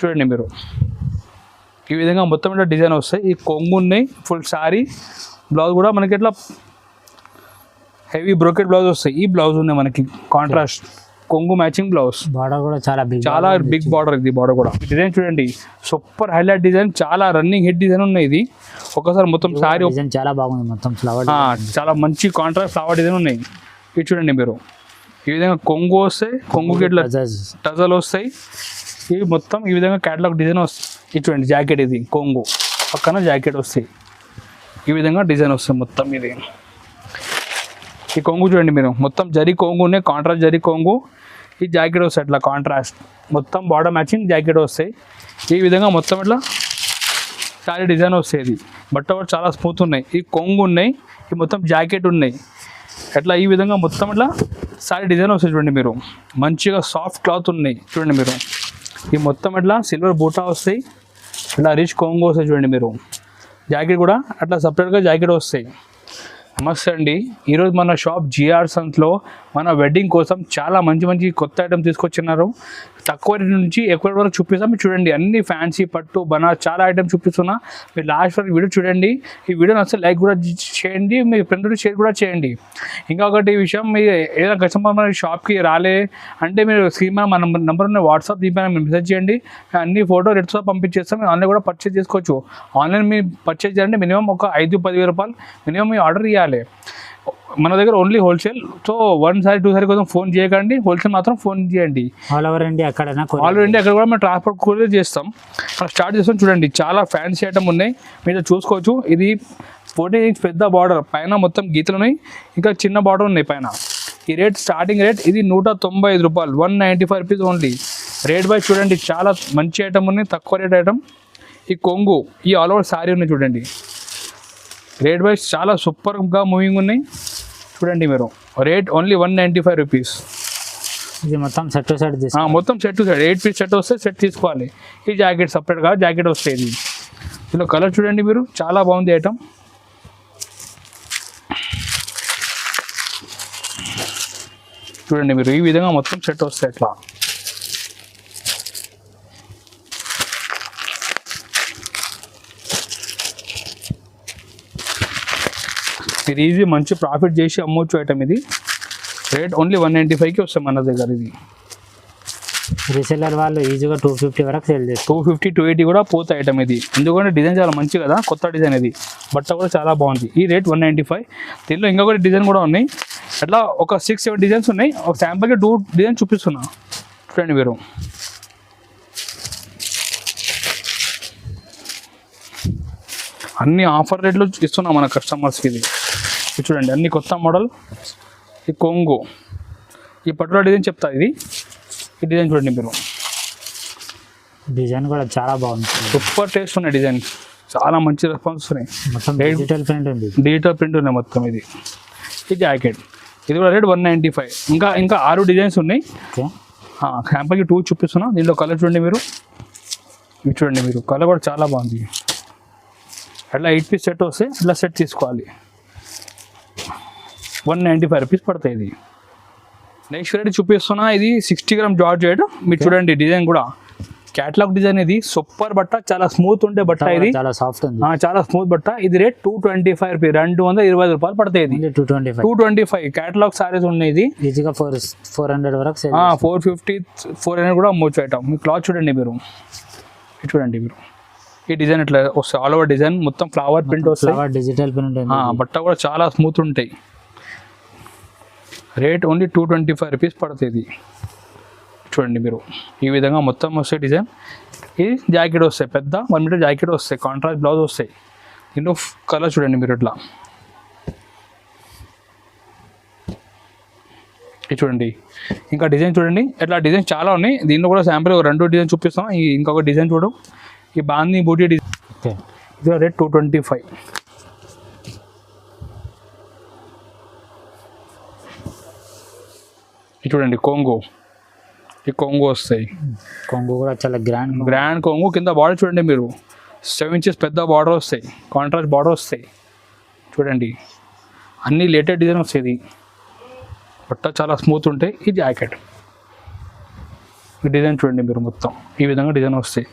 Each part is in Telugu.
చూడండి మీరు ఈ విధంగా మొత్తం ఇట్లా డిజైన్ వస్తాయి. ఈ కొంగు ఉన్నాయి, ఫుల్ శారీ బ్లౌజ్ కూడా మనకి ఇట్లా హెవీ బ్రోకెట్ బ్లౌజ్ వస్తాయి. ఈ బ్లౌజ్ ఉన్నాయి మనకి కాంట్రాస్ట్ కొంగు మ్యాచింగ్ బ్లౌజ్. బార్డర్ కూడా చాలా బిగ్ బార్డర్. ఇది బార్డర్ కూడా డిజైన్ చూడండి, సూపర్ హైలైట్ డిజైన్, చాలా రన్నింగ్ హిట్ డిజైన్ ఉన్నాయి. ఇది ఒకసారి మొత్తం శారీ చాలా బాగుంది, మొత్తం ఫ్లవర్ చాలా మంచి కాంట్రాస్ట్ ఫ్లవర్ డిజైన్ ఉన్నాయి. ఇది చూడండి మీరు ఈ విధంగా కొంగు వస్తాయి, కొంగుకి ఇట్లా టజల్ వస్తాయి. ఇవి మొత్తం ఈ విధంగా క్యాటలాగ్ డిజైన్ వస్తాయి. ఇది చూడండి జాకెట్, ఇది కొంగు పక్కన జాకెట్ వస్తాయి. ఈ విధంగా డిజైన్ వస్తాయి మొత్తం. ఇది ఈ కొంగు చూడండి మీరు, మొత్తం జరీ కొంగు ఉన్నాయి, కాంట్రాస్ట్ జరీ కొంగు. ఈ జాకెట్ వస్తాయి అట్లా కాంట్రాస్ట్, మొత్తం బార్డర్ మ్యాచింగ్ జాకెట్ వస్తాయి. ఈ విధంగా మొత్తం ఇట్లా శారీ డిజైన్ వస్తాయి. బట్ట కూడా చాలా స్మూత్ ఉన్నాయి. ఈ కొంగు ఉన్నాయి, ఈ మొత్తం జాకెట్ ఉన్నాయి. అట్లా ఈ విధంగా మొత్తం ఇట్లా శారీ డిజైన్ వస్తాయి. చూడండి మీరు మంచిగా సాఫ్ట్ క్లాత్ ఉన్నాయి. చూడండి మీరు ఈ మొత్తం ఇట్లా సిల్వర్ బూటా వస్తాయి, ఇట్లా రిచ్ కొంగు వస్తాయి. చూడండి మీరు జాకెట్ కూడా అట్లా సపరేట్గా జాకెట్ వస్తాయి. నమస్తే అండి, ఈరోజు మన షాప్ జిఆర్ సన్స్లో మన వెడ్డింగ్ కోసం చాలా మంచి మంచి కొత్త ఐటమ్స్ తీసుకొచ్చినారు. తక్కువ రేట్ నుంచి ఎక్కువ వరకు చూపిస్తాం. మీరు చూడండి అన్ని ఫ్యాన్సీ పట్టు బనారస్ చాలా ఐటమ్స్ చూపిస్తున్నా. మీరు లాస్ట్ వరకు వీడియో చూడండి. ఈ వీడియో నచ్చితే లైక్ కూడా చేయండి, మీ ఫ్రెండ్ షేర్ కూడా చేయండి. ఇంకొకటి విషయం, మీరు ఏదైనా కస్టమర్ మన షాప్కి రాలే అంటే మీరు స్క్రీన్ మన నెంబర్ ఉన్న వాట్సాప్ దీపైన మీరు మెసేజ్ చేయండి. అన్ని ఫోటో రేట్స్తో పంపించేస్తాం. మీరు ఆన్లైన్ కూడా పర్చేజ్ చేసుకోవచ్చు. ఆన్లైన్ మీరు పర్చేజ్ చేయాలంటే మినిమం ఒక 5-10 రూపాయలు మినిమం మీ ఆర్డర్ ఇవ్వాలి. మన దగ్గర ఓన్లీ హోల్సేల్. సో 1 సారి 2 సారి కోసం ఫోన్ చేయకండి, హోల్సేల్ మాత్రం ఫోన్ చేయండి. ఆల్ ఓవర్ ఇండియా అక్కడ కూడా మేము ట్రాన్స్పోర్ట్ కొరియర్ చేస్తాం. స్టార్ట్ చేస్తాం. చూడండి చాలా ఫ్యాన్సీ ఐటమ్ ఉన్నాయి, మీరు చూసుకోవచ్చు. ఇది 14 ఇంచ్ పెద్ద బార్డర్, పైన మొత్తం గీతలు ఉన్నాయి, ఇంకా చిన్న బార్డర్ ఉన్నాయి పైన. ఈ రేట్ స్టార్టింగ్ రేట్ ఇది 195 రూపాయలు, 195 రూపీస్ ఓన్లీ. రేట్ వైజ్ చూడండి చాలా మంచి ఐటమ్ ఉన్నాయి, తక్కువ రేట్ ఐటమ్. ఈ కొంగు, ఈ ఆల్ ఓవర్ శారీ ఉన్నాయి. చూడండి రేట్ వైజ్ చాలా సూపర్గా మూవింగ్ ఉన్నాయి. చూడండి మీరు రేట్ ఓన్లీ 195 రూపీస్. ఇది మొత్తం సెట్ టు సెట్, మొత్తం set to set 8 piece set వస్తే సెట్ తీసుకోవాలి. ఈ జాకెట్ సపరేట్గా జాకెట్ వస్తాయి. దీనిలో కలర్ చూడండి మీరు, చాలా బాగుంది ఐటమ్. చూడండి మీరు ఈ విధంగా మొత్తం సెట్ వస్తాయి అట్లా. మీరు ఈజీ మంచి ప్రాఫిట్ చేసి అమ్మవచ్చు ఐటమ్. ఇది రేట్ ఓన్లీ 195కి వస్తాయి మన దగ్గర. ఇది రీసెల్లర్ వాళ్ళు ఈజీగా 250 వరకు సేల్ చేస్తారు. 250-280 కూడా పోతాయి ఐటమ్ ఇది. ఎందుకంటే డిజైన్ చాలా మంచి కదా, కొత్త డిజైన్ ఇది. బట్ట కూడా చాలా బాగుంది. ఈ రేట్ 195. దీనిలో ఇంకొకటి డిజైన్ కూడా ఉన్నాయి. అట్లా ఒక 6-7 డిజైన్స్ ఉన్నాయి. ఒక శాంపుల్కి 2 డిజైన్ చూపిస్తున్నా. చూడండి మీరు అన్ని ఆఫర్ రేట్లు ఇస్తున్నాం మన కస్టమర్స్కి. ఇది చూడండి అన్ని కొత్త మోడల్. ఈ కొంగు, ఈ పర్టికులర్ డిజైన్ చెప్తా. ఇది ఈ డిజైన్ చూడండి మీరు, డిజైన్ కూడా చాలా బాగుంది, సూపర్ టేస్ట్ ఉన్నాయి. డిజైన్ చాలా మంచి రెస్పాన్స్ ఉన్నాయి. మొత్తం డిజిటల్ ప్రింట్ ఉంది, డిజిటల్ ప్రింట్ ఉన్నాయి మొత్తం. ఇది ఈ జాకెట్, ఇది కూడా రేట్ 195. ఇంకా 6 డిజైన్స్ ఉన్నాయి. శాంపుల్కి 2 చూపిస్తున్నా. దీంట్లో కలర్ చూడండి మీరు, ఇవి చూడండి మీరు, కలర్ కూడా చాలా బాగుంది. అట్లా 8 పీస్ సెట్ వస్తే అట్లా సెట్ తీసుకోవాలి. 195 రూపీస్ పడతాయి. ఇది నెక్స్ట్ వెరైటీ చూపిస్తున్నా. ఇది 60 గ్రామ్ జార్జెట్. మీరు చూడండి డిజైన్ కూడా క్యాటలాగ్ డిజైన్. ఇది సూపర్ బట్ట, చాలా స్మూత్ ఉండే బట్ట. ఇది చాలా సాఫ్ట్ ఉంది, చాలా స్మూత్ బట్ట. ఇది రేట్ 225 రూపీస్, 220 రూపాయలు పడతాయి. ఇది 225 క్యాటలాగ్ సారీస్ ఉన్నాయి. ఇది ఈజీగా 400 వరకు 450-400 కూడా అమ్మొచ్చు ఐటమ్. మీ క్లాత్ చూడండి మీరు, చూడండి మీరు ఈ డిజైన్ ఇట్లా వస్తాయి. ఆల్ ఓవర్ డిజైన్ మొత్తం ఫ్లవర్ ప్రింట్ వస్తాయి, డిజిటల్ ప్రింట్. బట్ట కూడా చాలా స్మూత్ ఉంటాయి. రేట్ ఓన్లీ 225 రూపీస్ పడుతుంది. చూడండి మీరు ఈ విధంగా మొత్తం వస్తాయి డిజైన్. ఇది జాకెట్ వస్తాయి, పెద్ద 1 మీటర్ జాకెట్ వస్తాయి, కాంట్రాస్ట్ బ్లౌజ్ వస్తాయి. దీంట్లో కలర్ చూడండి మీరు ఇట్లా. ఇది చూడండి ఇంకా డిజైన్ చూడండి. ఇట్లా డిజైన్ చాలా ఉన్నాయి. దీంట్లో కూడా శాంపుల్ 2 డిజైన్ చూపిస్తాం. ఇంకొక డిజైన్ చూడు, ఈ బాందీ బూటీ డిజైన్. ఇది రేట్ 225. చూడండి కొంగు, ఈ కొంగు వస్తాయి. కొంగు కూడా చాలా గ్రాండ్ కొంగు. కింద బార్డర్ చూడండి మీరు, 7 ఇంచెస్ పెద్ద బార్డర్ వస్తాయి, కాంట్రాస్ట్ బార్డర్ వస్తాయి. చూడండి అన్ని లేటెస్ట్ డిజైన్ వస్తాయి. బట్ట చాలా స్మూత్ ఉంటాయి. ఈ జాకెట్ ఈ డిజైన్ చూడండి మీరు మొత్తం ఈ విధంగా డిజైన్ వస్తాయి.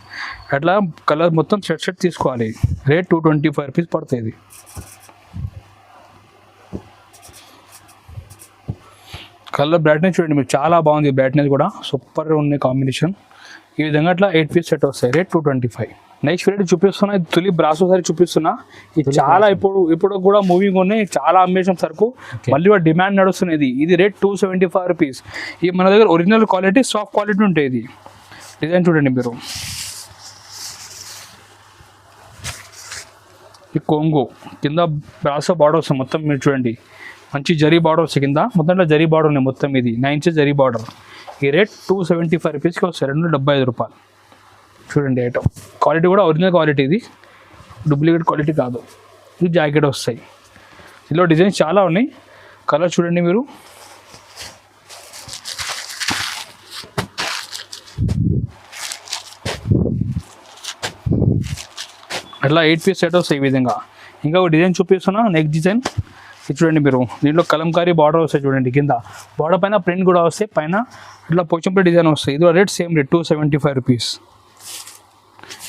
అట్లా కలర్ మొత్తం సెట్ తీసుకోవాలి. రేట్ 225 రూపీస్ పడుతుంది ఇది. కలర్ బ్రైట్నెస్ చూడండి మీరు చాలా బాగుంది. బ్రైట్నెస్ కూడా సూపర్ ఉంది కాంబినేషన్. ఈ విధంగా అట్లా 8 పీస్ సెట్ వస్తాయి. రేట్ 225. నెక్స్ట్ వెరైటీ చూపిస్తున్నా, ఇది తులి బ్రాసో సారీ చూపిస్తున్నా. ఇది చాలా ఇప్పుడు కూడా మూవింగ్ ఉన్నాయి, చాలా అమ్మేషన్ సరుకు, మళ్ళీ డిమాండ్ నడుస్తున్నది. ఇది రేట్ 275 రూపీస్. ఇది మన దగ్గర ఒరిజినల్ క్వాలిటీ, సాఫ్ట్ క్వాలిటీ ఉంటాయి. ఇది డిజైన్ చూడండి మీరు. ఈ కొంగు కింద బ్రాసో బార్డర్ వస్తుంది మొత్తం మీరు చూడండి. మంచి జరీ బార్డర్ వస్తుంది కింద మొత్తం. ఇట్లా జరీ బార్డర్ ఉన్నాయి మొత్తం. ఇది 9 ఇంచెస్ జరీ బార్డర్. ఈ రేట్ 275 రూపీస్కి వస్తాయి. 275 రూపాయలు. చూడండి ఐటమ్ క్వాలిటీ కూడా ఒరిజినల్ క్వాలిటీ, ఇది డూప్లికేట్ క్వాలిటీ కాదు. ఇది జాకెట్ వస్తాయి. ఇందులో డిజైన్స్ చాలా ఉన్నాయి. కలర్ చూడండి మీరు. అట్లా 8 పీస్ సెట్ వస్తాయి ఈ విధంగా. ఇంకా ఒక డిజైన్ చూపిస్తున్నా, నెక్స్ట్ డిజైన్ ఇది చూడండి మీరు. దీంట్లో కలంకారీ బార్డర్ వస్తాయి చూడండి. కింద బార్డర్ పైన ప్రింట్ కూడా వస్తాయి, పైన ఇట్లా పోచంపల్లి డిజైన్ వస్తాయి. ఇది రేట్ సేమ్ రేట్ 275 రూపీస్.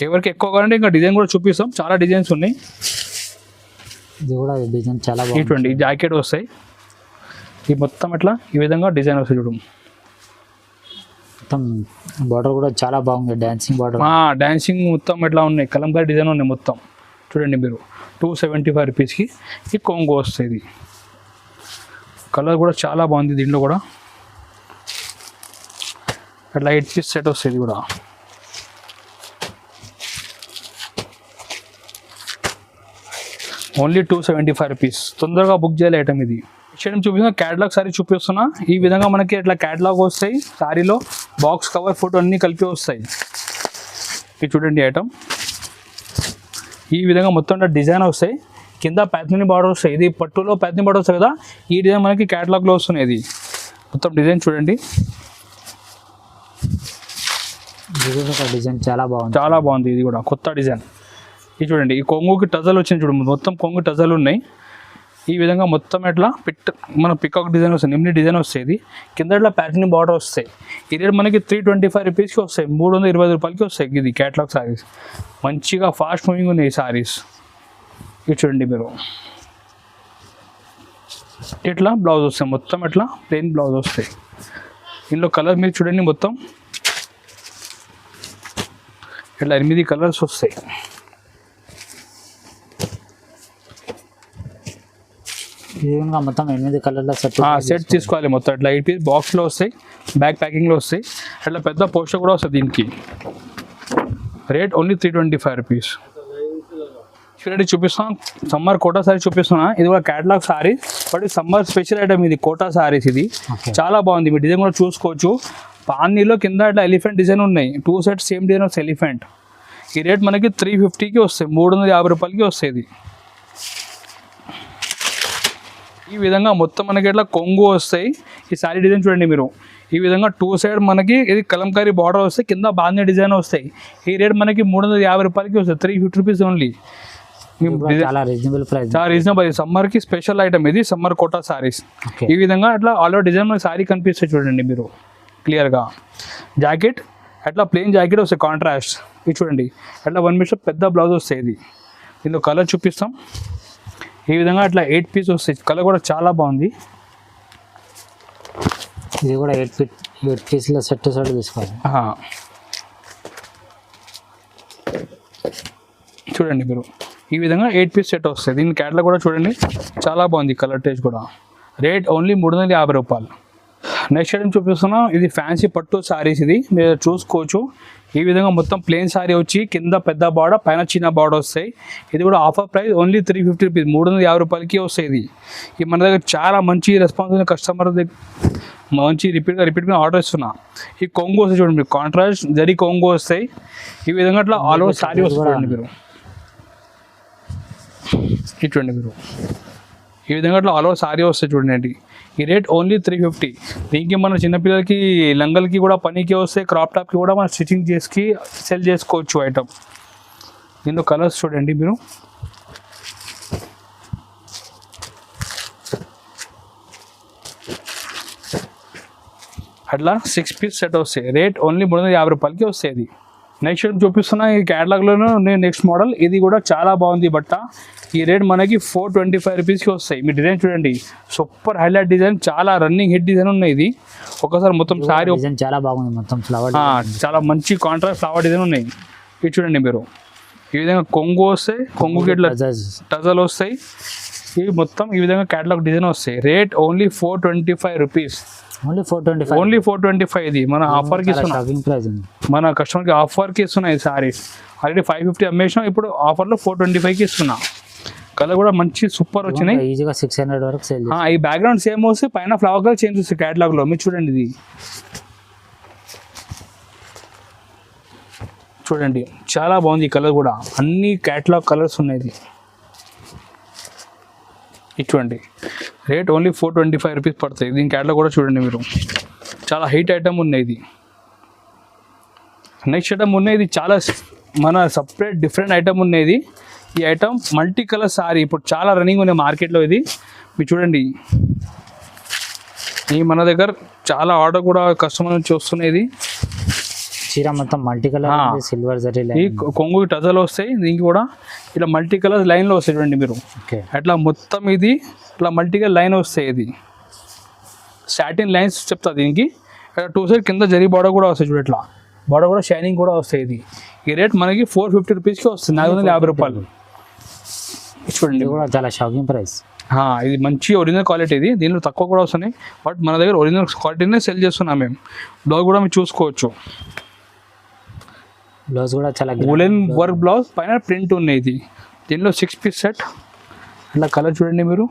ఎవరికి ఎక్కువ కావాలంటే ఇంకా డిజైన్ కూడా చూపిస్తాం, చాలా డిజైన్స్ ఉన్నాయి. ఇది కూడా డిజైన్ చాలా బాగుంది. చూడండి జాకెట్ వస్తాయి. ఈ మొత్తం ఇట్లా ఈ విధంగా డిజైన్ వస్తాయి చూడు. మొత్తం బార్డర్ కూడా చాలా బాగుంది, డాన్సింగ్ బార్డర్. డాన్సింగ్ మొత్తం ఇట్లా ఉన్నాయి, కలంకారీ డిజైన్ ఉన్నాయి మొత్తం. చూడండి మీరు 275 రూపీస్కి ఈ కొంగు వస్తుంది. కలర్ కూడా చాలా బాగుంది. దీంట్లో కూడా అట్లా 8 పీస్ సెట్ వస్తుంది కూడా. Only 275 rupees. తొందరగా బుక్ చేయాలి ఐటమ్ ఇది. షేడ్ చూపిస్తున్నా, క్యాటలాగ్ సారీ చూపిస్తున్నా. ఈ విధంగా మనకి ఇట్లా క్యాటలాగ్ వస్తాయి. సారీలో బాక్స్ కవర్ ఫోటో అన్నీ కలిపి వస్తాయి. ఇది చూడండి ఐటమ్. ఈ విధంగా మొత్తం డిజైన్ వస్తాయి. కింద ప్యాథిని బార్డర్ వస్తాయి. ఇది పట్టులో ప్యాథిని బార్డర్ వస్తాయి కదా, ఈ డిజైన్ మనకి క్యాటలాగ్లో వస్తున్నాయి. ఇది మొత్తం డిజైన్ చూడండి. డిజైన్ చాలా బాగుంది, చాలా బాగుంది. ఇది కూడా కొత్త డిజైన్. ఇది చూడండి. ఈ కొంగుకి టజల్ వచ్చింది చూడండి, మొత్తం కొంగు టజల్ ఉన్నాయి. ఈ విధంగా మొత్తం ఎట్లా మన పికాక్ డిజైన్ వస్తాయి, నిమ్ని డిజైన్ వస్తాయి. ఇది కింద ఇట్లా ప్యాటర్న్ బార్డర్ వస్తాయి. ఈ రేట్ మనకి 325 రూపీస్కి వస్తాయి. 320 రూపాయలకి వస్తాయి. ఇది క్యాటలాగ్ సారీస్ మంచిగా ఫాస్ట్ మూవింగ్ ఉన్నాయి ఈ సారీస్. ఇది చూడండి మీరు. ఇట్లా బ్లౌజ్ వస్తాయి మొత్తం, ఇట్లా ప్లెయిన్ బ్లౌజ్ వస్తాయి. ఇందులో కలర్ మీరు చూడండి మొత్తం ఇట్లా 8 కలర్స్ వస్తాయి. ఈ విధంగా మొత్తం 8 కలర్ల సెట్ తీసుకోవాలి మొత్తం. ఇట్లా 8 పీస్ బాక్స్లో వస్తాయి, బ్యాక్ ప్యాకింగ్లో వస్తాయి. అట్లా పెద్ద పోస్టర్ కూడా వస్తుంది దీనికి. Rate only 325 rupees. చూడండి చూపిస్తాను, సమ్మర్ కోటా సారీ చూపిస్తున్నా. ఇది కూడా catalogue sorry, but summer special item ఇది కోటా సారీస్. ఇది చాలా బాగుంది. మీ డిజైన్ కూడా చూసుకోవచ్చు. పానీలో కింద ఇట్లా ఎలిఫెంట్ డిజైన్ ఉన్నాయి. 2 సెట్స్ సేమ్ డిజైన్ వస్తాయి ఎలిఫెంట్. ఈ రేట్ మనకి 350కి వస్తాయి. 350 రూపాయలకి వస్తాయి. ఈ విధంగా మొత్తం మనకి ఇట్లా కొంగు వస్తాయి. ఈ సారీ డిజైన్ చూడండి మీరు. ఈ విధంగా 2 సైడ్ మనకి ఇది కలంకారీ బార్డర్ వస్తాయి, కింద బాంధీ డిజైన్ వస్తాయి. ఈ రేట్ మనకి 350 రూపాయలకి వస్తాయి. 350 రూపీస్ ఓన్లీ. చాలా రీజనబుల్ ప్రైస్, చాలా రీజనబుల్. సమ్మర్కి స్పెషల్ ఐటమ్ ఇది, సమ్మర్ కోటా సారీస్. ఈ విధంగా అట్లా ఆల్ ఓవర్ డిజైన్ మన సారీ కనిపిస్తాయి చూడండి మీరు క్లియర్గా. జాకెట్ అట్లా ప్లెయిన్ జాకెట్ వస్తాయి కాంట్రాస్ట్. ఇది చూడండి అట్లా 1 మీటర్ పెద్ద బ్లౌజ్ వస్తాయి. ఇది దీనిలో కలర్ చూపిస్తాం. ఈ విధంగా అట్లా 8 పీస్ వస్తాయి. కలర్ కూడా చాలా బాగుంది. ఇది కూడా 8 పీస్లో సెట్ తీసుకోవాలి. చూడండి మీరు. ఈ విధంగా 8 పీస్ సెట్ వస్తాయి. దీని క్యాటలాగ్ కూడా చూడండి, చాలా బాగుంది. కలర్ టేస్ట్ కూడా. రేట్ ఓన్లీ 350 రూపాయలు. నెక్స్ట్ ఐటమ్ చూపిస్తున్నాం. ఇది ఫ్యాన్సీ పట్టు సారీస్. ఇది మీరు చూసుకోవచ్చు. ఈ విధంగా మొత్తం ప్లెయిన్ సారీ వచ్చి కింద పెద్ద బార్డర్, పైన చిన్న బార్డర్ వస్తాయి. ఇది కూడా ఆఫర్ ప్రైస్ ఓన్లీ 350 రూపీస్. 350 రూపాయలకి వస్తాయి. ఇది మన దగ్గర చాలా మంచి రెస్పాన్స్ ఉంది. కస్టమర్ మంచి రిపీట్ ఆర్డర్ ఇస్తున్నా. ఈ కొంగు వస్తాయి చూడండి మీరు, కాంట్రాస్ట్ జరీ కొంగు వస్తాయి. ఈ విధంగా అట్లా ఆల్ ఓవర్ సారీ వస్తుంది మీరు. ఇది చూడండి మీరు. ఈ విధంగా అట్లా ఆల్ ఓవర్ సారీ వస్తాయి చూడండి. ఈ రేట్ ఓన్లీ 350. దీనికి మన చిన్నపిల్లలకి లంగల్కి కూడా పనికి వస్తాయి, క్రాప్ టాప్కి కూడా మనం స్టిచ్చింగ్ చేసి సెల్ చేసుకోవచ్చు ఐటమ్. దీనిలో కలర్స్ చూడండి మీరు. అట్లా 6 పీస్ సెట్ వస్తాయి. రేట్ ఓన్లీ 350 రూపాయలకి వస్తాయి. ఇది నెక్స్ట్ చూపిస్తున్న ఈ క్యాటలాగ్లోనూ నేను నెక్స్ట్ మోడల్. ఇది కూడా చాలా బాగుంది బట్ట. ఈ రేట్ మనకి 425 రూపీస్కి వస్తాయి. మీ డిజైన్ చూడండి, సూపర్ హైలైట్ డిజైన్, చాలా రన్నింగ్ హిట్ డిజైన్ ఉన్నాయి. ఇది ఒకసారి మొత్తం సారీ డిజైన్ చాలా బాగుంది, మొత్తం ఫ్లవర్ చాలా మంచి కాంట్రాస్ట్ ఫ్లవర్ డిజైన్ ఉన్నాయి. ఇది చూడండి మీరు, ఈ విధంగా కొంగు వస్తాయి, కొంగుకి ఇట్లా టజల్ వస్తాయి. ఇవి మొత్తం ఈ విధంగా క్యాటలాగ్ డిజైన్ వస్తాయి. Rate only 425 rupees. Only 425. Only 425. ఇది మన ఆఫర్కి ఇస్తున్నాం, మన కస్టమర్కి ఆఫర్కి ఇస్తున్నాయి. సారీ ఆల్రెడీ 550 అమ్మేసాం, ఇప్పుడు ఆఫర్లో 425కి ఇస్తున్నా. కలర్ కూడా మంచి సూపర్ వచ్చినాయి. ఈజీగా 600 వరకు సేల్. ఈ బ్యాక్గ్రౌండ్ సేమ్ వస్తే పైన ఫ్లవర్ కలర్ చేంజ్ వస్తాయి క్యాటలాగ్లో. మీరు చూడండి, ఇది చూడండి చాలా బాగుంది. ఈ కలర్ కూడా అన్ని క్యాటలాగ్ కలర్స్ ఉన్నాయి. ఇది చూడండి, రేట్ ఓన్లీ 425 రూపీస్ పడుతుంది. దీని క్యాటలాగ్ కూడా చూడండి మీరు, చాలా హైట్ ఐటమ్ ఉన్నాయి. ఇది నెక్స్ట్ ఐటమ్ ఉన్నాయి. ఇది చాలా మన సపరేట్ డిఫరెంట్ ఐటమ్ ఉన్నాయి. ఈ ఐటమ్ మల్టీ కలర్ సారీ ఇప్పుడు చాలా రన్నింగ్ ఉన్నాయి మార్కెట్లో. ఇది మీరు చూడండి, ఈ మన దగ్గర చాలా ఆర్డర్ కూడా కస్టమర్ నుంచి వస్తున్నాయి. చీర మొత్తం మల్టీ కలర్, సిల్వర్ జరీ ఈ కొంగు టజల్ వస్తాయి. దీనికి కూడా ఇలా మల్టీ కలర్ లైన్లో వస్తాయి చూడండి మీరు. అట్లా మొత్తం ఇది ఇట్లా మల్టీ కలర్ లైన్ వస్తాయి. ఇది సాటిన్ లైన్స్ చెప్తా దీనికి. 2 సైడ్ కింద జరీ బార్డర్ కూడా వస్తాయి చూడు, ఇట్లా బార్డర్ కూడా షైనింగ్ కూడా వస్తాయి. ఇది ఈ రేట్ మనకి 450 రూపీస్కి వస్తుంది, 450 రూపాయలు. చూడండి కూడా చాలా షాకింగ్ ప్రైస్. ఇది మంచి ఒరిజినల్ క్వాలిటీ. ఇది దీనిలో తక్కువ కూడా వస్తున్నాయి, బట్ మన దగ్గర ఒరిజినల్ క్వాలిటీనే సెల్ చేస్తున్నాం మేము. బ్లౌజ్ కూడా మీరు చూసుకోవచ్చు, బ్లౌజ్ కూడా చాలా వూలెన్ వర్క్ బ్లౌజ్, పైన ప్రింట్ ఉన్నాయి. ఇది దీనిలో 6 పీస్ సెట్. అట్లా కలర్ చూడండి మీరు,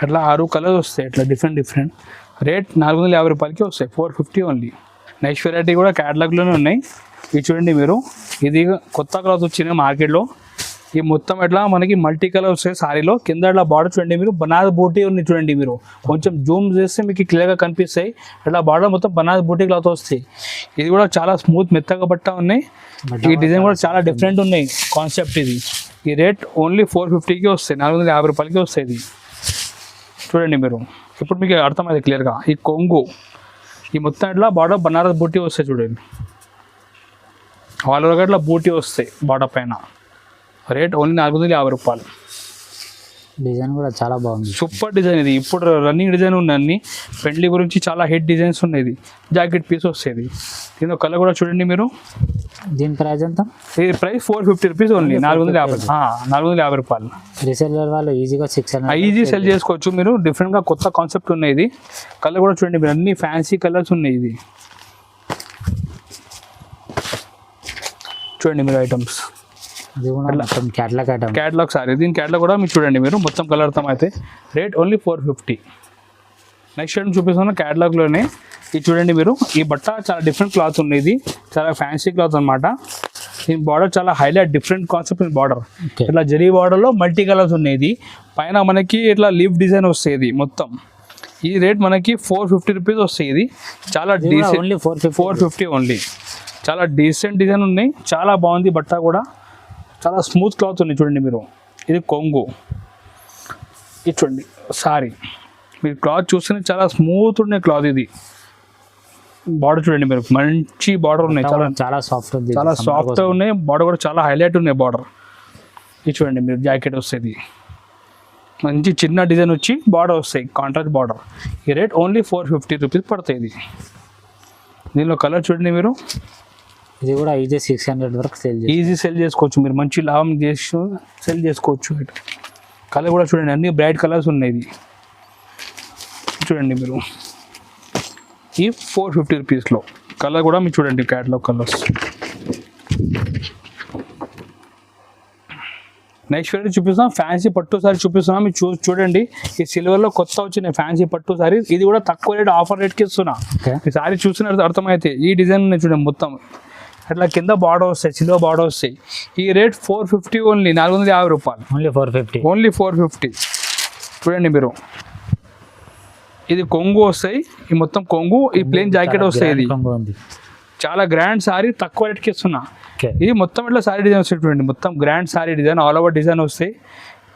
అట్లా 6 కలర్స్ వస్తాయి. అట్లా డిఫరెంట్. రేట్ 450 రూపాయలకి వస్తాయి, 450 ఓన్లీ. నెక్స్ట్ వెరైటీ కూడా క్యాటలాగ్లోనే ఉన్నాయి. ఇది చూడండి మీరు, ఇది కొత్త కలర్స్ వచ్చినాయి మార్కెట్లో. ఈ మొత్తం ఎట్లా మనకి మల్టీ కలర్ వస్తాయి సారీలో. కింద అట్లా బార్డర్ చూడండి మీరు, బనారస్ బూటీ ఉంది చూడండి మీరు. కొంచెం జూమ్ చేస్తే మీకు క్లియర్గా కనిపిస్తాయి. అట్లా బార్డర్ మొత్తం బనారస్ బూటీ క్లాత్ వస్తాయి. ఇది కూడా చాలా స్మూత్ మెత్తగా బట్ట ఉన్నాయి. ఈ డిజైన్ కూడా చాలా డిఫరెంట్ ఉన్నాయి కాన్సెప్ట్. ఇది ఈ రేట్ ఓన్లీ 450కి వస్తాయి, 450 రూపాయలకి వస్తాయి. ఇది చూడండి మీరు, ఇప్పుడు మీకు అర్థమైంది క్లియర్గా. ఈ కొంగు ఈ మొత్తం ఇట్లా బార్డర్ బనారస్ బూటీ వస్తాయి చూడండి, ఆల్ ఓవర్ ఇట్లా బూటీ వస్తాయి బార్డర్ పైన. రేట్ ఓన్లీ 450 రూపాయలు. డిజైన్ కూడా చాలా బాగుంది, సూపర్ డిజైన్. ఇది ఇప్పుడు రన్నింగ్ డిజైన్ ఉన్నాయి. అన్ని పెండ్లి గురించి చాలా హిట్ డిజైన్స్ ఉన్నాయి. ఇది జాకెట్ పీస్ వస్తుంది. దీనిలో కలర్ కూడా చూడండి మీరు. దీని ప్రైస్ ఎంత? ఈ ప్రైస్ 450 రూపీస్ ఓన్లీ, 450 రూపాయలు. రీసెల్లర్ వాళ్ళు ఈజీగా 600 ఈజీ సెల్ చేసుకోవచ్చు మీరు. డిఫరెంట్గా కొత్త కాన్సెప్ట్ ఉన్నాయి. ఇది కలర్ కూడా చూడండి మీరు, అన్ని ఫ్యాన్సీ కలర్స్ ఉన్నాయి. ఇది చూడంండి మీరు ఐటమ్స్. ఇది కూడా మొత్తం క్యాటలాగ్ సారీ. దీని క్యాటలాగ్ కూడా మీరు చూడండి మీరు, మొత్తం కలర్ అర్థం అయితే. Rate only 450. నెక్స్ట్ ఐటమ్ చూపిస్తున్న క్యాటలాగ్లోనే. ఇది చూడండి మీరు, ఈ బట్ట చాలా డిఫరెంట్ క్లాత్ ఉంది. ఇది చాలా ఫ్యాన్సీ క్లాత్ అనమాట. దీని బార్డర్ చాలా హైలైట్, డిఫరెంట్ కాన్సెప్ట్ బార్డర్. ఇట్లా జరీ బార్డర్లో మల్టీ కలర్స్ ఉన్నాయి. ఇది పైన మనకి ఇట్లా లీఫ్ డిజైన్ వస్తాయి. ఇది మొత్తం ఈ రేట్ మనకి 450 రూపీస్ వస్తాయి. ఇది చాలా డీసెంట్, 450 ఓన్లీ. చాలా డీసెంట్ డిజైన్ ఉన్నాయి, చాలా బాగుంది బట్ట కూడా. చాలా స్మూత్ క్లాత్ ఉంది చూడండి మీరు. ఇది కొంగు. ఇది చూడండి సారీ, మీరు క్లాత్ చూస్తేనే చాలా స్మూత్ ఉండే క్లాత్. ఇది బార్డర్ చూడండి మీరు, మంచి బార్డర్ ఉన్నాయి. చాలా సాఫ్ట్ ఉంది, చాలా సాఫ్ట్ ఉన్నాయి. బార్డర్ కూడా చాలా హైలైట్ ఉన్నాయి బార్డర్. ఇది చూడండి మీరు, జాకెట్ వస్తుంది. మంచి చిన్న డిజైన్ వచ్చి బార్డర్ వస్తాయి, కాంట్రాస్ట్ బార్డర్. ఈ రేట్ ఓన్లీ 450 రూపీస్ పడుతుంది. ఇది దీనిలో కలర్ చూడండి మీరు. ఇది కూడా ఈజీ 600 వరకు ఈజీ సెల్ చేసుకోవచ్చు మీరు, మంచి లాభం చేసి సెల్ చేసుకోవచ్చు. కలర్ కూడా చూడండి, అన్ని బ్రైట్ కలర్స్ ఉన్నాయి. ఇది చూడండి మీరు, ఈ 450 రూపీస్లో. కలర్ కూడా మీరు చూడండి, క్యాటలాగ్ కలర్స్. నెక్స్ట్ వెరైటీ చూపిస్తున్నాం, ఫ్యాన్సీ పట్టు సారీ చూపిస్తున్నాం. మీరు చూడండి, ఈ సిల్వర్లో కొత్త వచ్చిన ఫ్యాన్సీ పట్టు సారీ. ఇది కూడా తక్కువ రేట్, ఆఫర్ రేట్కి ఇస్తున్నా. ఈ సారీ చూసిన అర్థమైతే. ఈ డిజైన్ చూడండి మొత్తం అట్లా కింద బార్డర్ వస్తాయి, సిల్వర్ బార్డర్ వస్తాయి. ఈ రేట్ 450 ఓన్లీ, 450 రూపాయలు. ఓన్లీ 450. చూడండి మీరు, ఇది కొంగు వస్తాయి. ఈ మొత్తం కొంగు, ఈ ప్లెయిన్ జాకెట్ వస్తాయి. ఇది చాలా గ్రాండ్ సారీ, తక్కువ రేట్కి ఇస్తున్నా. ఇది మొత్తం ఇట్లా సారీ డిజైన్ వస్తాయి చూడండి, మొత్తం grand sorry design, all over design వస్తాయి.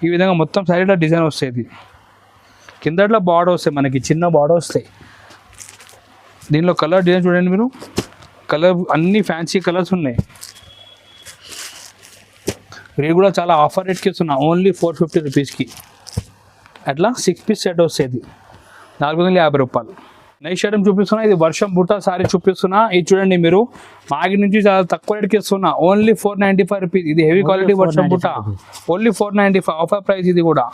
ఈ విధంగా మొత్తం సారీ ఇట్లా డిజైన్ వస్తాయి. ఇది కిందట్లో బార్డర్ వస్తాయి, మనకి చిన్న బార్డర్ వస్తాయి. దీనిలో కలర్ డిజైన్ చూడండి మీరు, కలర్ అన్ని ఫ్యాన్సీ కలర్స్ ఉన్నాయి. రేట్ కూడా చాలా ఆఫర్ రేట్కి ఇస్తున్నా, ఓన్లీ 450 రూపీస్కి. అట్లా 6 పీస్ సెట్ వస్తుంది, 450 రూపాయలు. నెక్స్ట్ ఐటమ్ చూపిస్తున్నా, ఇది వర్షం బుట్ట సారీ చూపిస్తున్నా. ఇది చూడండి మీరు, మార్కెట్ నుంచి చాలా తక్కువ రేట్కి ఇస్తున్నా, ఓన్లీ 495 రూపీస్. ఇది హెవీ క్వాలిటీ వర్షం బుట్ట, ఓన్లీ 495 ఆఫర్ ప్రైస్. ఇది కూడా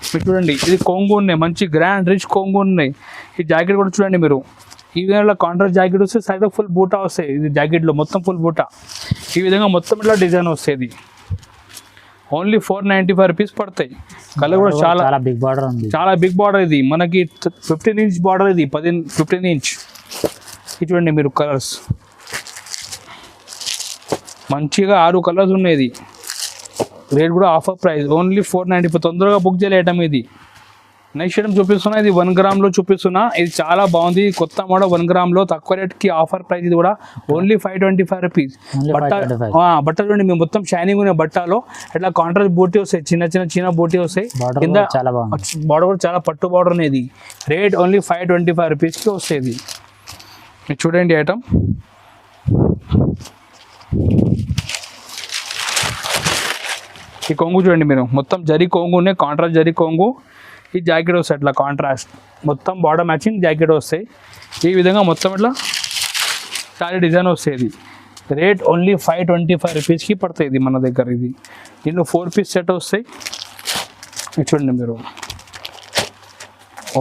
మీరు చూడండి, ఇది కొంగు ఉన్నాయి, మంచి గ్రాండ్ రిచ్ కొంగు ఉన్నాయి. ఈ జాకెట్ కూడా చూడండి మీరు, ఈ విధంగా కాంట్రాస్ట్ జాకెట్ వస్తే సైడ్ ఫుల్ బూటా వస్తాయి. ఇది జాకెట్లో మొత్తం ఫుల్ బూటా, ఈ విధంగా మొత్తం ఇట్లా డిజైన్ వస్తుంది. ఓన్లీ 495 రూపీస్ పడతాయి. కలర్ కూడా చాలా బిగ్ బార్డర్ ఉంది, చాలా బిగ్ బార్డర్. ఇది మనకి 15 ఇంచ్ బార్డర్, ఇది 15 ఇంచ్. ఇది చూడండి మీరు, కలర్స్ మంచిగా 6 కలర్స్ ఉన్నాయి. రేట్ కూడా ఆఫర్ ప్రైస్, ఓన్లీ 495. తొందరగా బుక్ చేయాలి ఐటమ్ ఇది. నెక్స్ట్ ఐటమ్ చూపిస్తున్నా, ఇది 1 గ్రామ్లో చూపిస్తున్నా. ఇది చాలా బాగుంది, కొత్త మోడల్ 1 గ్రామ్లో తక్కువ రేట్కి ఆఫర్ ప్రైస్. ఇది కూడా ఓన్లీ 525 రూపీస్. బట్ట చూడండి మేము, మొత్తం షైనింగ్ ఉన్న బట్టలో ఇట్లా కాంట్రాస్ట్ బూటీ వస్తాయి, చిన్న బూటీ వస్తాయి. కింద బార్డర్ కూడా చాలా పట్టు బార్డర్ అనేది. రేట్ ఓన్లీ 525 రూపీస్కి వస్తుంది. చూడండి ఐటమ్, ఈ కొంగు చూడండి మీరు, మొత్తం జరీ కొంగు ఉన్నాయి, కాంట్రాస్ట్ జరీ కొంగు. ఈ జాకెట్ వస్తాయి అట్లా కాంట్రాస్ట్, మొత్తం బార్డర్ మ్యాచింగ్ జాకెట్ వస్తాయి. ఈ విధంగా మొత్తం ఇట్లా సారీ డిజైన్ వస్తుంది. రేట్ ఓన్లీ 525 రూపీస్కి పడుతుంది ఇది మన దగ్గర. ఇది దీనిలో 4 పీస్ సెట్ వస్తాయి. చూడండి మీరు,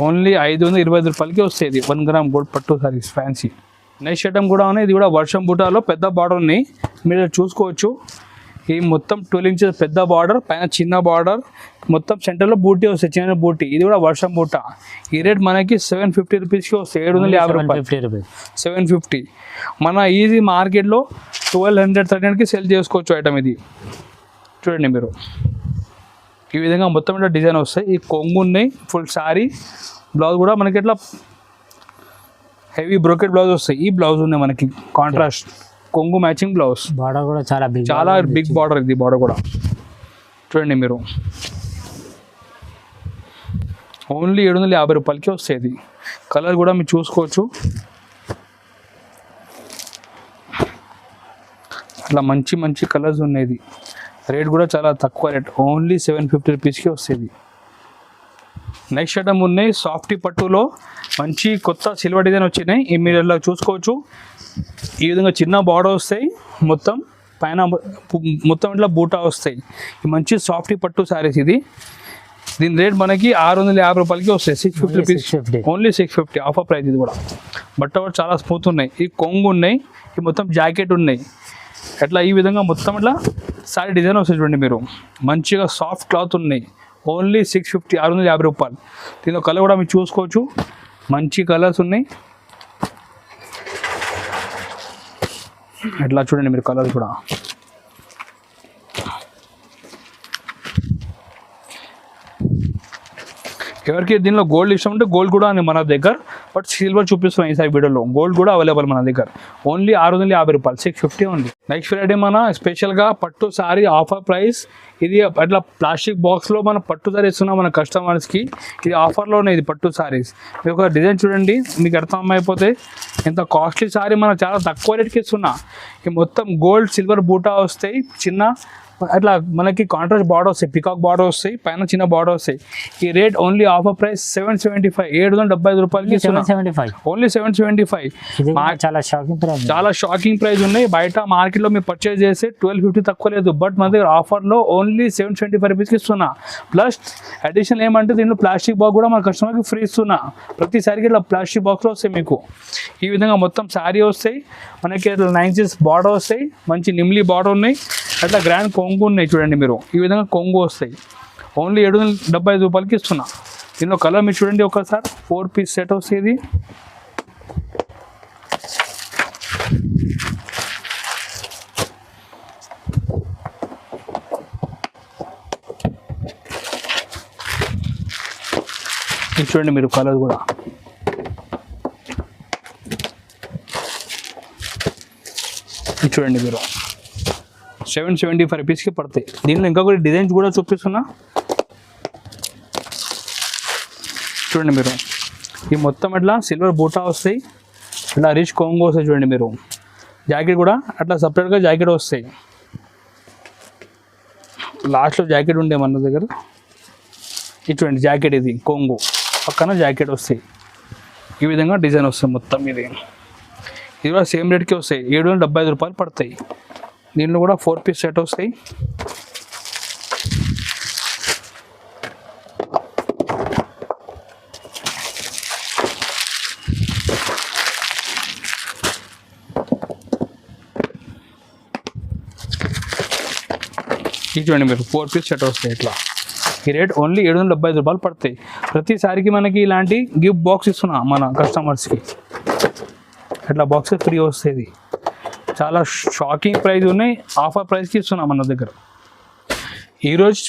ఓన్లీ 525 రూపాయలకి వస్తుంది 1 గ్రామ్ గోల్డ్ పట్టు సారీస్ ఫ్యాన్సీ. నెక్స్ట్ ఐటమ్ కూడా ఉన్నాయి, ఇది కూడా వర్షం బూటాలో పెద్ద బార్డర్ ఉన్నాయి, మీరు చూసుకోవచ్చు. ఈ మొత్తం 12 ఇంచెస్ పెద్ద బార్డర్, పైన చిన్న బార్డర్, మొత్తం సెంటర్లో బూటీ వస్తాయి, చిన్న బూటీ. ఇది కూడా వర్షం బూట. ఈ రేట్ మనకి 750 రూపీస్కి వస్తాయి, 750 రూపాయలు, 750. మన ఈజీ మార్కెట్లో 1200-1300కి సెల్ చేసుకోవచ్చు ఐటమ్ ఇది. చూడండి మీరు, ఈ విధంగా మొత్తం ఇట్లా డిజైన్ వస్తాయి. ఈ కొంగు ఉన్నాయి, ఫుల్ సారీ. బ్లౌజ్ కూడా మనకి ఇట్లా హెవీ బ్రోకెట్ బ్లౌజ్ వస్తాయి. ఈ బ్లౌజ్ ఉన్నాయి మనకి కాంట్రాస్ట్ కొంగు మ్యాచింగ్ బ్లౌజ్. బార్డర్ కూడా చాలా బిగ్ బార్డర్. ఇది బార్డర్ కూడా చూడండి మీరు, ఓన్లీ 750 రూపాయలకి వస్తుంది. కలర్ కూడా మీరు చూసుకోవచ్చు, అట్లా మంచి కలర్స్ ఉన్నాయి. రేట్ కూడా చాలా తక్కువ రేట్, ఓన్లీ 750 రూపీస్కి వస్తుంది. నెక్స్ట్ ఐటమ్ ఉన్నాయి, సాఫ్టీ పట్టులో మంచి కొత్త సిల్వర్ డిజైన్ వచ్చినాయి. మీరు ఇలా చూసుకోవచ్చు, ఈ విధంగా చిన్న బార్డర్ వస్తాయి, మొత్తం పైన మొత్తం ఇట్లా బూటా వస్తాయి. ఈ మంచి సాఫ్టీ పట్టు సారీస్ ఇది. దీని రేట్ మనకి 650 రూపాయలకి వస్తాయి, 650 రూపీస్, ఓన్లీ 650 ఆఫర్ ప్రైస్. ఇది కూడా బట్ట కూడా చాలా స్మూత్ ఉన్నాయి. ఈ కొంగు ఉన్నాయి, ఈ మొత్తం జాకెట్ ఉన్నాయి. అట్లా ఈ విధంగా మొత్తం ఇట్లా సారీ డిజైన్ వస్తాయి. చూడండి మీరు, మంచిగా సాఫ్ట్ క్లాత్ ఉన్నాయి, ఓన్లీ 650, 650 రూపాయలు. దీనిలో కలర్ కూడా మీరు చూసుకోవచ్చు, మంచి కలర్స్ ఉన్నాయి. ఇట్లా చూడండి మీరు, కలర్స్ కూడా ఎవరికి దీనిలో గోల్డ్ ఇష్టం ఉంటే గోల్డ్ కూడా ఉంది మన దగ్గర, బట్ సిల్వర్ చూపిస్తున్నాం ఈసారి వీడియోలో. గోల్డ్ కూడా అవైలబుల్ మన దగ్గర, ఓన్లీ 650 రూపాయలు, 650 ఉంది. నెక్స్ట్ ఫ్రైడే మన స్పెషల్గా పట్టు సారీ ఆఫర్ ప్రైస్. ఇది అట్లా ప్లాస్టిక్ బాక్స్లో మన పట్టు సారీ ఇస్తున్నాం మన కస్టమర్స్కి. ఇది ఆఫర్లోనే, ఇది పట్టు సారీస్. మీరు ఒక డిజైన్ చూడండి, మీకు అర్థం అయిపోతే ఎంత కాస్ట్లీ సారీ మనం చాలా తక్కువ రేట్కి ఇస్తున్నా. ఈ మొత్తం గోల్డ్ సిల్వర్ బూటా వస్తాయి, చిన్న అట్లా మనకి కాంట్రాస్ట్ బార్డర్ వస్తాయి, పికాక్ బార్డర్ వస్తాయి, పైన చిన్న బార్డర్ వస్తాయి. ఈ రేట్ ఓన్లీ ఆఫర్ ప్రైస్ 775, 775 రూపాయలకి ఓన్లీ 775. చాలా షాకింగ్ ప్రైస్ ఉన్నాయి. బయట మార్కెట్లో మీరు పర్చేస్ చేస్తే 1250 తక్కువ లేదు, బట్ మన దగ్గర ఆఫర్లో ఓన్లీ 725 రూపీస్కి ఇస్తున్నా. ప్లస్ అడిషనల్ ఏమంటే దీంట్లో ప్లాస్టిక్ బాక్స్ కూడా మన కస్టమర్కి ఫ్రీ ఇస్తున్నా. ప్రతిసారికి ఇట్లా ప్లాస్టిక్ బాక్స్లో వస్తాయి మీకు. ఈ విధంగా మొత్తం శారీ వస్తాయి మనకి, ఇట్లా 9 ఇంచెస్ బార్డర్ వస్తాయి, మంచి నిమ్లీ బార్డర్ ఉన్నాయి, అట్లా గ్రాండ్ కొంగు ఉన్నాయి. చూడండి మీరు, ఈ విధంగా కొంగు వస్తాయి, ఓన్లీ 775 రూపాయలకి ఇస్తున్నా. దీనిలో కలర్ మీరు చూడండి ఒకసారి, 4 పీస్ సెట్ వస్తుంది. ఇది చూడండి మీరు, కలర్ కూడా ఇది చూడండి మీరు, 775 రూపీస్కి పడతాయి. దీనిలో ఇంకా కూడా డిజైన్స్ కూడా చూపిస్తున్నా. చూడండి మీరు, ఈ మొత్తం ఇట్లా సిల్వర్ బూటా వస్తాయి, ఇట్లా రిచ్ కొంగు వస్తాయి. చూడండి మీరు, జాకెట్ కూడా అట్లా సపరేట్గా జాకెట్ వస్తాయి. లాస్ట్లో జాకెట్ ఉండే మన దగ్గర. ఇది చూడండి జాకెట్, ఇది కొంగు పక్కన జాకెట్ వస్తాయి. ఈ విధంగా డిజైన్ వస్తుంది మొత్తం. ఇది కూడా సేమ్ రేట్కి వస్తాయి, 775 రూపాయలు పడతాయి. దీనిలో కూడా 4 పీస్ సెట్ వస్తాయి. ఇది చూడండి మీరు, 4 పీస్ సెట్ వస్తాయి. ఇట్లా ఈ రేట్ ఓన్లీ 775 రూపాయలు పడతాయి. ప్రతిసారికి మనకి ఇలాంటి గిఫ్ట్ బాక్స్ ఇస్తున్నాం మన కస్టమర్స్కి. ఇట్లా బాక్స్ ఫ్రీ వస్తుంది. చాలా షాకింగ్ ప్రైస్ ఉన్నాయి, ఆఫర్ ప్రైస్కి ఇస్తున్నాం మన దగ్గర. ఈరోజు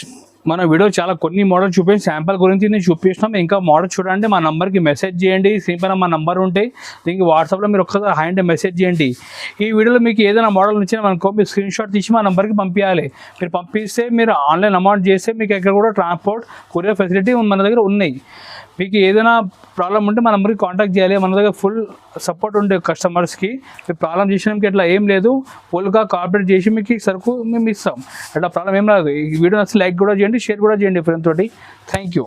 మన వీడియో చాలా కొన్ని మోడల్ చూపించి శాంపుల్ గురించి నేను చూపిస్తున్నాం. ఇంకా మోడల్ చూడండి, మా నెంబర్కి మెసేజ్ చేయండి. సింపుల్ మా నెంబర్ ఉంటే దీనికి వాట్సాప్లో మీరు ఒక్కసారి హాయ్ అంటే మెసేజ్ చేయండి. ఈ వీడియోలో మీకు ఏదైనా మోడల్ నచ్చినా మనకు మీరు స్క్రీన్ షాట్ తీసి మా నెంబర్కి పంపించాలి. మీరు పంపిస్తే మీరు ఆన్లైన్ అమౌంట్ చేస్తే మీకు ఎక్కడ కూడా ట్రాన్స్పోర్ట్ కొరియర్ ఫెసిలిటీ మన దగ్గర ఉన్నాయి. మీకు ఏదైనా ప్రాబ్లం ఉంటే మన నెంబర్కి కాంటాక్ట్ చేయాలి. మన దగ్గర ఫుల్ సపోర్ట్ ఉండే కస్టమర్స్కి. మీరు ప్రాబ్లం చేసినానికి ఇట్లా ఏం లేదు, ఫుల్గా కోఆపరేట్ చేసి మీకు సరుకు మేము ఇస్తాం. అట్లా ప్రాబ్లం ఏం రాదు. ఈ వీడియో నచ్చి లైక్ కూడా చేయండి, షేర్ కూడా చేయండి ఫ్రెండ్ తోటి. Thank you.